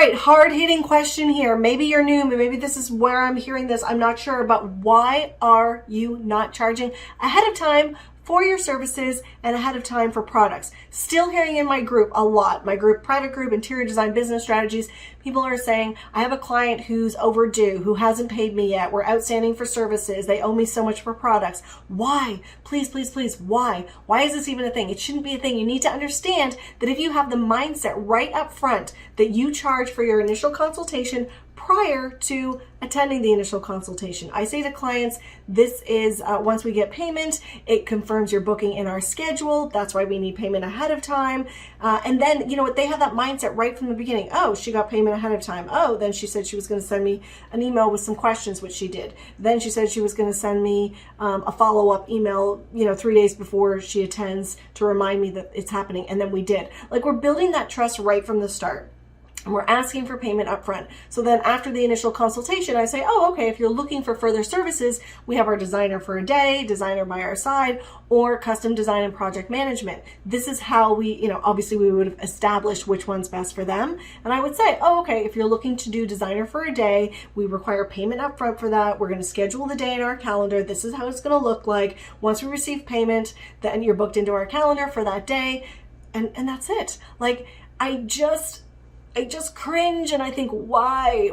right, hard-hitting question here. Maybe you're new, maybe this is where I'm hearing this. I'm not sure, but why are you not charging ahead of time for your services and ahead of time for products? Still hearing in my group a lot, my group, private group, interior design business strategies, people are saying, I have a client who's overdue, who hasn't paid me yet. We're outstanding for services. They owe me so much for products. Why? Please, please, please, why? Why is this even a thing? It shouldn't be a thing. You need to understand that if you have the mindset right up front that you charge for your initial consultation prior to attending the initial consultation. I say to clients, this is once we get payment, it confirms your booking in our schedule. That's why we need payment ahead of time. And then, you know what, they have that mindset right from the beginning. Oh, she got payment ahead of time. Oh, then she said she was going to send me an email with some questions, which she did. Then she said she was going to send me a follow-up email, 3 days before she attends to remind me that it's happening. And then we did. Like, we're building that trust right from the start. And we're asking for payment up front. So then after the initial consultation, I say, oh, okay, if you're looking for further services, we have our designer for a day, designer by our side, or custom design and project management. This is how we, obviously we would have established which one's best for them. And I would say, oh, okay, if you're looking to do designer for a day, we require payment up front for that. We're going to schedule the day in our calendar. This is how it's going to look like. Once we receive payment, then you're booked into our calendar for that day. And that's it. Like, I just cringe and I think, why?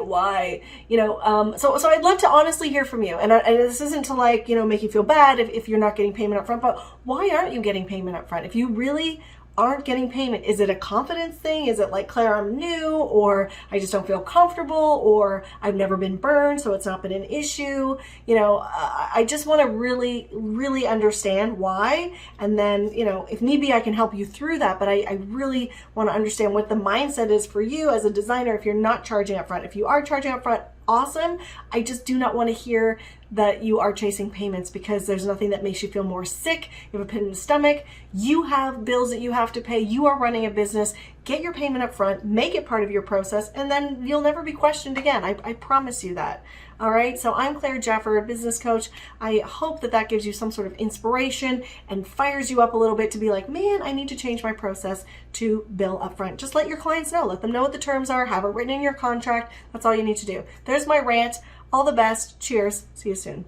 So I'd love to honestly hear from you. And this isn't to make you feel bad if you're not getting payment up front, but why aren't you getting payment up front? If you really aren't getting payment, is it a confidence thing? Is it like, Claire, I'm new, or I just don't feel comfortable, or I've never been burned, so it's not been an issue? I just want to really, really understand why. And then, if need be, I can help you through that. But I really want to understand what the mindset is for you as a designer if you're not charging up front. If you are charging up front, awesome. I just do not want to hear that you are chasing payments, because there's nothing that makes you feel more sick. You have a pit in the stomach. You have bills that you have to pay. You are running a business. Get your payment up front, make it part of your process, and then you'll never be questioned again. I promise you that. All right. So I'm Claire Jefford, business coach. I hope that gives you some sort of inspiration and fires you up a little bit to be like, man, I need to change my process to bill upfront. Just let your clients know. Let them know what the terms are. Have it written in your contract. That's all you need to do. There's my rant. All the best. Cheers. See you soon.